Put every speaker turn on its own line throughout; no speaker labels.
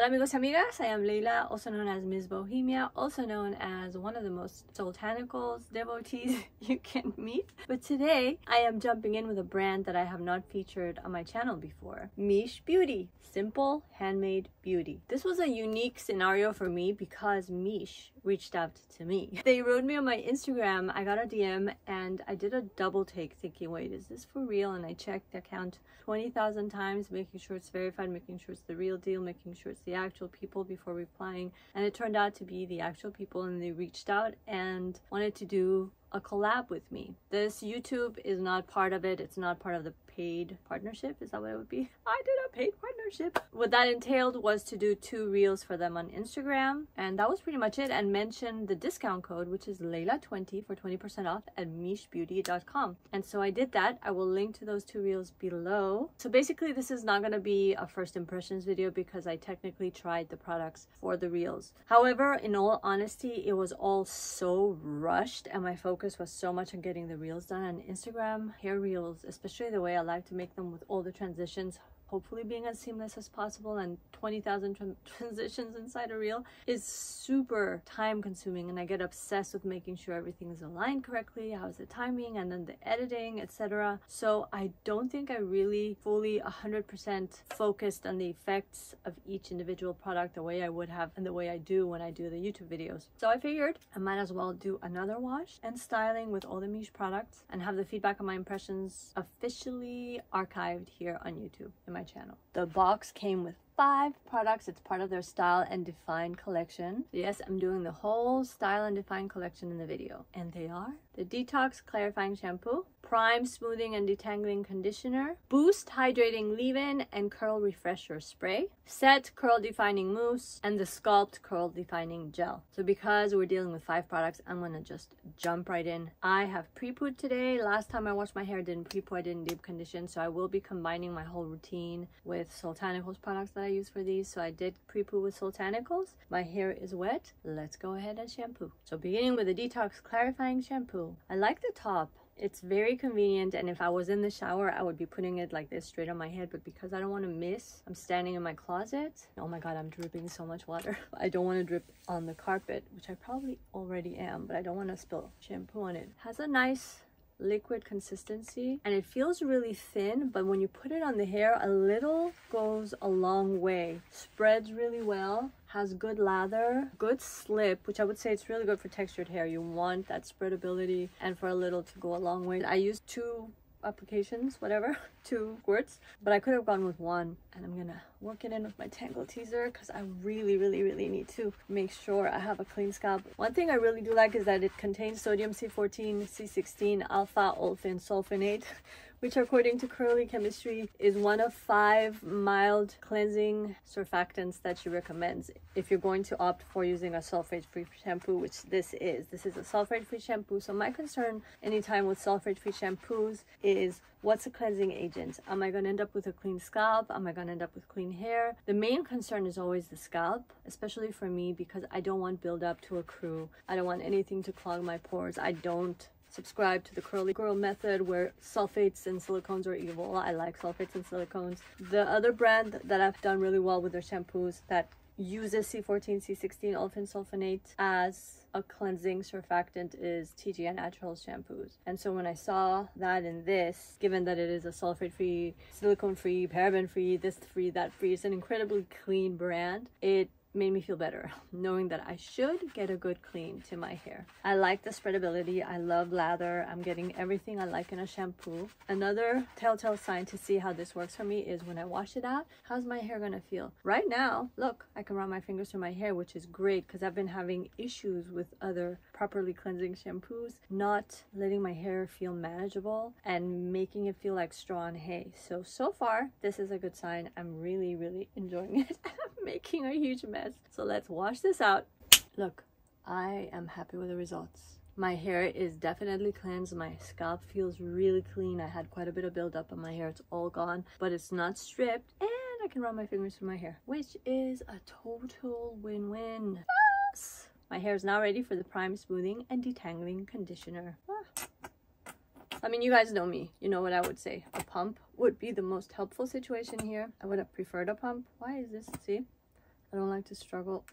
amigos y amigas, I am Leila, also known as Ms. Bohemia, also known as one of the most Sultanicals devotees you can meet. But today, I am jumping in with a brand that I have not featured on my channel before, Miche Beauty. Simple, handmade beauty. This was a unique scenario for me because Miche reached out to me. They wrote me on my Instagram, I got a DM, and I did a double take thinking, wait, is this for real? And I checked the account 20,000 times, making sure it's verified, making sure it's the real deal, making sure it's the actual people before replying. And it turned out to be the actual people, and they reached out and wanted to do a collab with me. This YouTube is not part of it. It's not part of the paid partnership. Is that what it would be? I did a paid partnership. What that entailed was to do 2 reels for them on Instagram, and that was pretty much it, and mention the discount code, which is Leila20 for 20% off at michebeauty.com. And so I did that. I will link to those 2 reels below. So basically this is not going to be a first impressions video because I technically tried the products for the reels. However, in all honesty, it was all so rushed and my focus was so much on getting the reels done on Instagram. Hair reels, especially the way I like to make them with all the transitions, hopefully being as seamless as possible, and 20,000 transitions inside a reel is super time consuming, and I get obsessed with making sure everything is aligned correctly, how's the timing, and then the editing, etc. So I don't think I really fully 100% focused on the effects of each individual product the way I would have and the way I do when I do the YouTube videos. So I figured I might as well do another wash and styling with all the Miche products and have the feedback on my impressions officially archived here on YouTube in my channel. The box came with 5 products. It's part of their Style and Define collection. Yes, I'm doing the whole Style and Define collection in the video. And they are the Detox Clarifying Shampoo, Prime Smoothing and Detangling Conditioner, Boost Hydrating Leave-In and Curl Refresher Spray, Set Curl Defining Mousse, and the Sculpt Curl Defining Gel. So because we're dealing with 5 products, I'm gonna just jump right in. I have pre-pooed today. Last time I washed my hair, I didn't pre-poo, I didn't deep condition, so I will be combining my whole routine with Sultanicals products that I use for these. So I did pre-poo with Sultanicals. My hair is wet. Let's go ahead and shampoo. So beginning with the Detox Clarifying Shampoo. I like the top. It's very convenient, and if I was in the shower, I would be putting it like this straight on my head, but because I don't want to miss, I'm standing in my closet. Oh my god, I'm dripping so much water. I don't want to drip on the carpet, which I probably already am, but I don't want to spill shampoo on it. It has a nice liquid consistency and it feels really thin, but when you put it on the hair, a little goes a long way. Spreads really well, has good lather, good slip, which I would say it's really good for textured hair. You want that spreadability and for a little to go a long way. I used 2 applications, whatever, 2 squirts, but I could have gone with 1, and I'm gonna work it in with my Tangle Teaser because I really need to make sure I have a clean scalp. One thing I really do like is that it contains sodium C14, C16, alpha olefin sulfonate, which according to Curly Chemistry is one of 5 mild cleansing surfactants that she recommends if you're going to opt for using a sulfate-free shampoo, which this is. This is a sulfate-free shampoo. So my concern anytime with sulfate-free shampoos is, what's a cleansing agent? Am I going to end up with a clean scalp? Am I going to end up with clean hair? The main concern is always the scalp, especially for me, because I don't want buildup to accrue. I don't want anything to clog my pores. I don't subscribe to the curly girl method where sulfates and silicones are evil. I like sulfates and silicones. The other brand that I've done really well with their shampoos that uses C14, C16 olefin sulfonate as a cleansing surfactant is TGN Naturals shampoos. And so when I saw that in this, given that it is a sulfate-free, silicone-free, paraben-free, this free, that free, it's an incredibly clean brand, it made me feel better knowing that I should get a good clean to my hair. I like the spreadability. I love lather. I'm getting everything I like in a shampoo. Another telltale sign to see how this works for me is when I wash it out, how's my hair gonna feel? Right now, look, I can run my fingers through my hair, which is great because I've been having issues with other properly cleansing shampoos not letting my hair feel manageable and making it feel like straw and hay. So far this is a good sign. I'm really enjoying it. I'm making a huge mess, so let's wash this out. Look, I am happy with the results. My hair is definitely cleansed. My scalp feels really clean. I had quite a bit of buildup on my hair. It's all gone, but it's not stripped, and I can run my fingers through my hair, which is a total win-win. Yes! My hair is now ready for the Prime Smoothing and Detangling Conditioner. I mean, you guys know me. You know what I would say. A pump would be the most helpful situation here. I would have preferred a pump. Why is this? See? I don't like to struggle.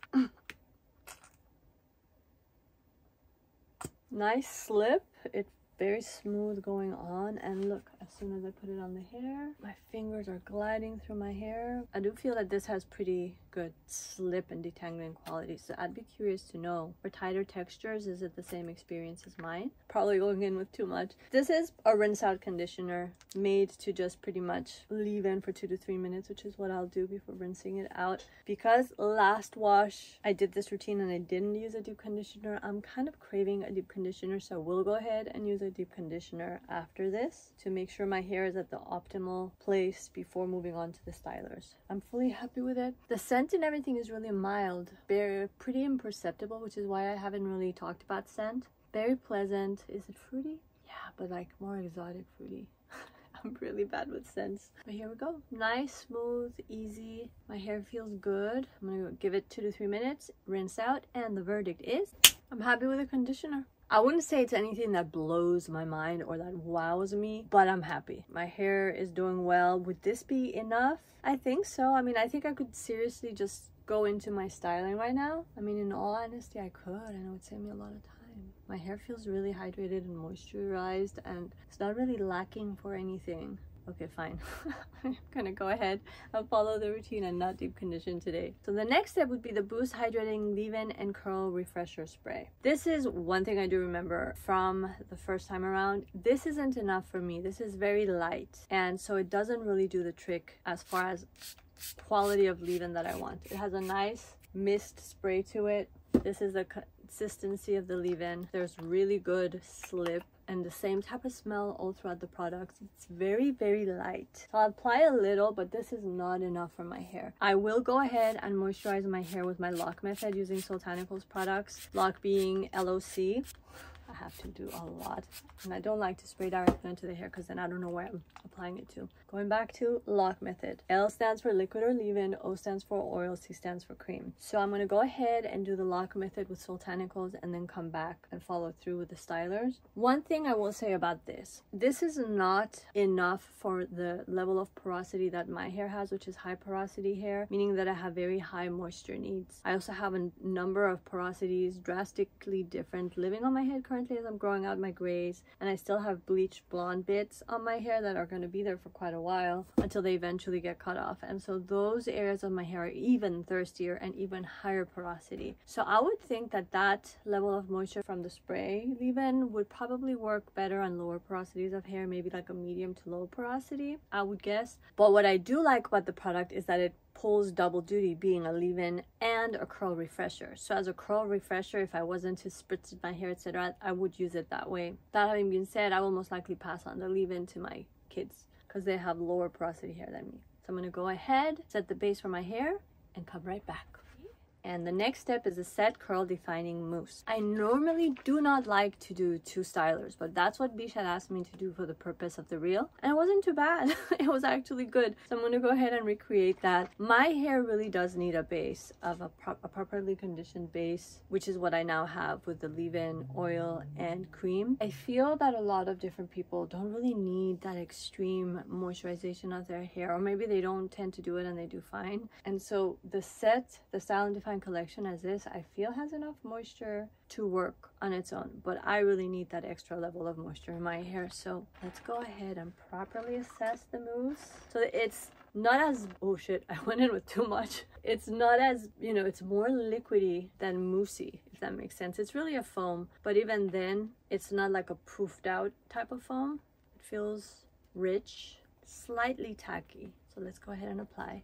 Nice slip. It's very smooth going on, and look, as soon as I put it on the hair, my fingers are gliding through my hair. I do feel that this has pretty good slip and detangling quality, so I'd be curious to know, for tighter textures, is it the same experience as mine? Probably going in with too much. This is a rinse out conditioner made to just pretty much leave in for 2 to 3 minutes, which is what I'll do before rinsing it out. Because last wash I did this routine and I didn't use a deep conditioner, I'm kind of craving a deep conditioner, so I will go ahead and use a deep conditioner after this to make sure my hair is at the optimal place before moving on to the stylers. I'm fully happy with it. The scent and everything is really mild, very pretty imperceptible, which is why I haven't really talked about scent. Very pleasant. Is it fruity? Yeah, but like more exotic fruity. I'm really bad with scents. But here we go. Nice, smooth, easy. My hair feels good. I'm gonna give it 2 to 3 minutes, rinse out, and the verdict is I'm happy with the conditioner. I wouldn't say it's anything that blows my mind or that wows me, but I'm happy. My hair is doing well. Would this be enough? I think so. I mean, I think I could seriously just go into my styling right now. I mean, in all honesty, I could, and it would save me a lot of time. My hair feels really hydrated and moisturized, and it's not really lacking for anything. Okay, fine. I'm gonna go ahead and follow the routine and not deep condition today. So the next step would be the Boost Hydrating Leave-In and Curl Refresher Spray. This is one thing I do remember from the first time around. This isn't enough for me. This is very light, and so it doesn't really do the trick as far as quality of leave-in that I want. It has a nice mist spray to it. This is the consistency of the leave-in. There's really good slip and the same type of smell all throughout the products. It's very, very light. So I'll apply a little, but this is not enough for my hair. I will go ahead and moisturize my hair with my lock method using Soultanicals products. Lock being LOC. I have to do a lot, and I don't like to spray directly into the hair because then I don't know where I'm applying it to. Going back to lock method. L stands for liquid or leave-in, O stands for oil, C stands for cream. So I'm going to go ahead and do the lock method with Soultanicals and then come back and follow through with the stylers. One thing I will say about this is not enough for the level of porosity that my hair has, which is high porosity hair, meaning that I have very high moisture needs. I also have a number of porosities drastically different living on my head currently as I'm growing out my grays, and I still have bleached blonde bits on my hair that are going to be there for quite a while until they eventually get cut off, and so those areas of my hair are even thirstier and even higher porosity. So I would think that that level of moisture from the spray leave-in would probably work better on lower porosities of hair, maybe like a medium to low porosity, I would guess. But what I do like about the product is that it pulls double duty, being a leave-in and a curl refresher. So as a curl refresher, if I wasn't to spritz my hair, etc., I would use it that way. That having been said, I will most likely pass on the leave-in to my kids because they have lower porosity hair than me. So I'm going to go ahead, set the base for my hair, and come right back. And the next step is a set curl defining mousse. I normally do not like to do 2 stylers, but that's what Miche had asked me to do for the purpose of the reel, and it wasn't too bad. It was actually good. So I'm going to go ahead and recreate that. My hair really does need a base of a properly conditioned base, which is what I now have with the leave-in, oil, and cream. I feel that a lot of different people don't really need that extreme moisturization of their hair, or maybe they don't tend to do it and they do fine. And so the Style and Define collection as this, I feel has enough moisture to work on its own, but I really need that extra level of moisture in my hair. So let's go ahead and properly assess the mousse. So it's not as, oh shit, I went in with too much. It's not as, you know, it's more liquidy than moussey, if that makes sense. It's really a foam, but even then it's not like a proofed out type of foam. It feels rich, slightly tacky. So let's go ahead and apply.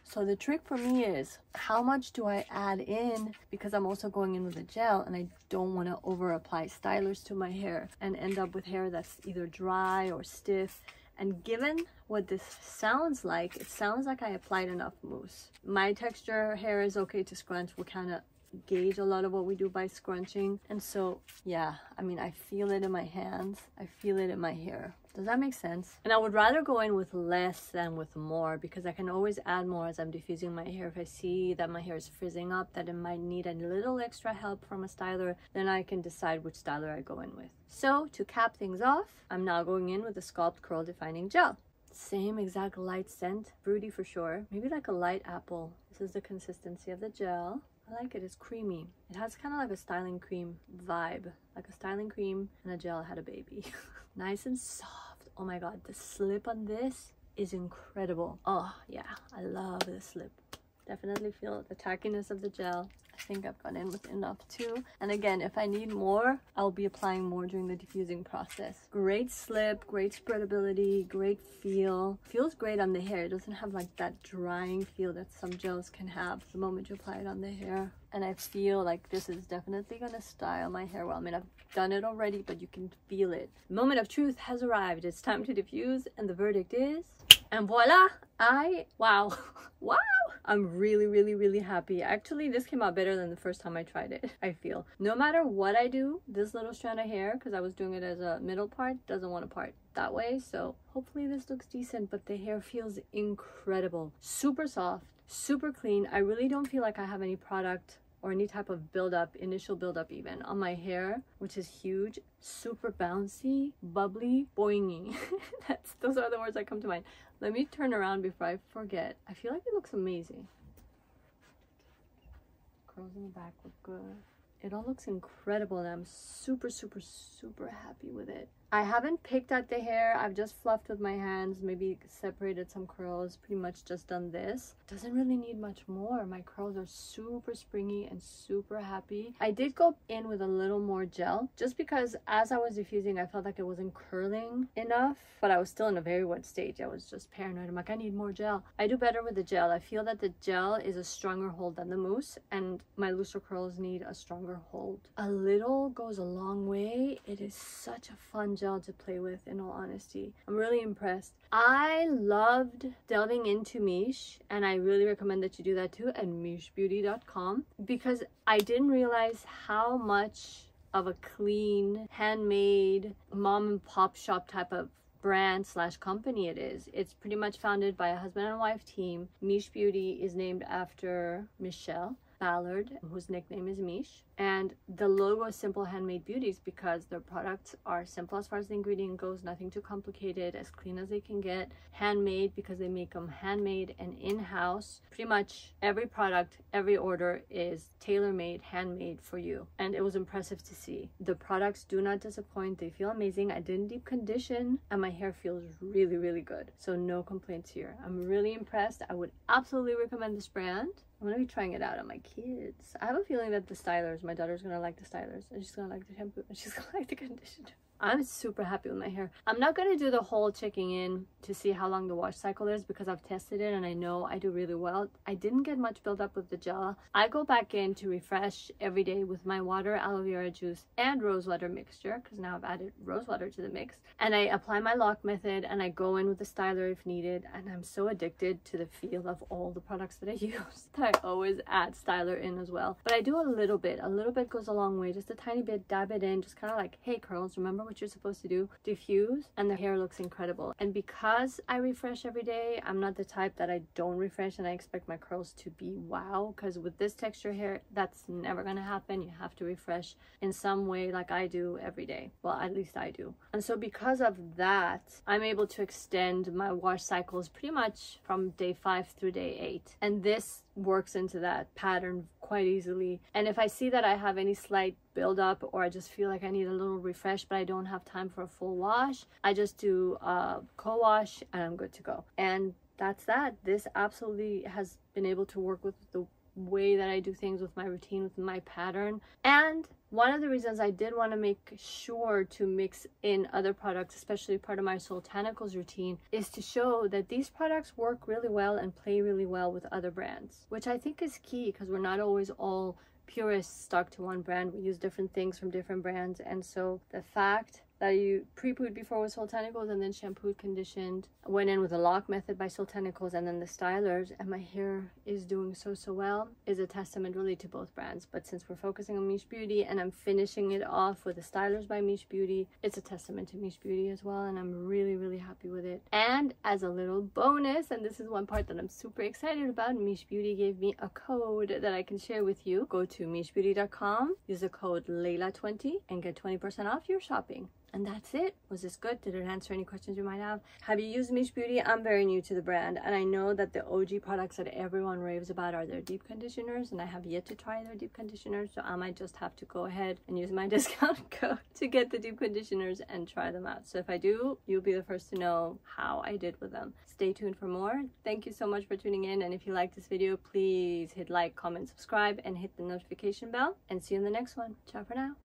So the trick for me is, how much do I add in, because I'm also going in with a gel and I don't want to over apply stylers to my hair and end up with hair that's either dry or stiff. And given what this sounds like, it sounds like I applied enough mousse. My texture hair is okay to scrunch. We kind of gauge a lot of what we do by scrunching, and so yeah, I mean, I feel it in my hands, I feel it in my hair. Does that make sense? And I would rather go in with less than with more, because I can always add more as I'm diffusing my hair. If I see that my hair is frizzing up, that it might need a little extra help from a styler, then I can decide which styler I go in with. So to cap things off, I'm now going in with the Sculpt Curl Defining Gel. Same exact light scent, fruity for sure, maybe like a light apple. This is the consistency of the gel. I like it. It's creamy. It has kind of like a styling cream vibe, like a styling cream and a gel had a baby. Nice and soft. Oh my god, the slip on this is incredible. Oh yeah, I love the slip. Definitely feel the tackiness of the gel. I think I've gone in with enough too. And again, if I need more, I'll be applying more during the diffusing process. Great slip, great spreadability, great feel. Feels great on the hair. It doesn't have like that drying feel that some gels can have the moment you apply it on the hair. And I feel like this is definitely gonna style my hair well. I mean, I've done it already, but you can feel it. The moment of truth has arrived. It's time to diffuse, and the verdict is... And voila! Wow. Wow! I'm really happy. Actually, this came out better than the first time I tried it, I feel. No matter what I do, this little strand of hair, because I was doing it as a middle part, doesn't want to part that way. So hopefully this looks decent, but the hair feels incredible. Super soft, super clean. I really don't feel like I have any product or any type of buildup, initial buildup even, on my hair, which is huge. Super bouncy, bubbly, boingy. Those are the words that come to mind. Let me turn around before I forget. I feel like it looks amazing. Curls in the back look good. It all looks incredible and I'm super happy with it. I haven't picked at the hair. I've just fluffed with my hands, maybe separated some curls, pretty much just done this. Doesn't really need much more. My curls are super springy and super happy. I did go in with a little more gel just because as I was diffusing, I felt like it wasn't curling enough, but I was still in a very wet stage. I was just paranoid. I'm like, I need more gel. I do better with the gel. I feel that the gel is a stronger hold than the mousse and my looser curls need a stronger hold. A little goes a long way. It is such a fun gel to play with, in all honesty. I'm really impressed. I loved delving into Miche, and I really recommend that you do that too at michebeauty.com, because I didn't realize how much of a clean, handmade, mom and pop shop type of brand slash company it is. It's pretty much founded by a husband and wife team. Miche Beauty is named after Michelle Ballard, whose nickname is Miche, and the logo is Simple Handmade Beauties because their products are simple as far as the ingredient goes, nothing too complicated, as clean as they can get, handmade because they make them handmade and in-house. Pretty much every product, every order is tailor-made, handmade for you, and it was impressive to see. The products do not disappoint. They feel amazing. I didn't deep condition and my hair feels really good, so no complaints here. I'm really impressed. I would absolutely recommend this brand. I'm gonna be trying it out on my kids. I have a feeling that the stylers, my daughter's gonna like the stylers, and she's gonna like the shampoo, and she's gonna like the conditioner. I'm super happy with my hair. I'm not gonna do the whole checking in to see how long the wash cycle is because I've tested it and I know I do really well. I didn't get much buildup with the gel. I go back in to refresh every day with my water, aloe vera juice, and rose water mixture, because now I've added rose water to the mix. And I apply my lock method and I go in with the styler if needed, and I'm so addicted to the feel of all the products that I use that I always add styler in as well. But I do a little bit goes a long way, just a tiny bit, dab it in, just kind of like, hey curls, remember what you're supposed to do, diffuse, and the hair looks incredible. And because I refresh every day, I'm not the type that I don't refresh and I expect my curls to be wow, because with this texture hair, that's never gonna happen. You have to refresh in some way like I do every day. Well, at least I do. And so because of that, I'm able to extend my wash cycles pretty much from day 5 through day 8, and this works into that pattern quite easily. And if I see that I have any slight buildup or I just feel like I need a little refresh but I don't have time for a full wash, I just do a co-wash and I'm good to go. And that's that. This absolutely has been able to work with the way that I do things, with my routine, with my pattern. And one of the reasons I did want to make sure to mix in other products, especially part of my Soultanicals routine, is to show that these products work really well and play really well with other brands, which I think is key because we're not always all purists stuck to one brand. We use different things from different brands, and so the fact that you pre-pooed before with Soultanicals and then shampooed, conditioned, went in with the lock method by Soultanicals and then the stylers, and my hair is doing so well, is a testament really to both brands. But since we're focusing on Miche Beauty and I'm finishing it off with the stylers by Miche Beauty, it's a testament to Miche Beauty as well, and I'm really happy with it. And as a little bonus, and this is one part that I'm super excited about, Miche Beauty gave me a code that I can share with you. Go to michebeauty.com, use the code Layla20 and get 20% off your shopping. And that's it. Was this good? Did it answer any questions you might have? Have you used Miche Beauty? I'm very new to the brand, and I know that the OG products that everyone raves about are their deep conditioners, and I have yet to try their deep conditioners, so I might just have to go ahead and use my discount code to get the deep conditioners and try them out. So if I do, you'll be the first to know how I did with them. Stay tuned for more. Thank you so much for tuning in, and if you like this video, please hit like, comment, subscribe, and hit the notification bell, and see you in the next one. Ciao for now.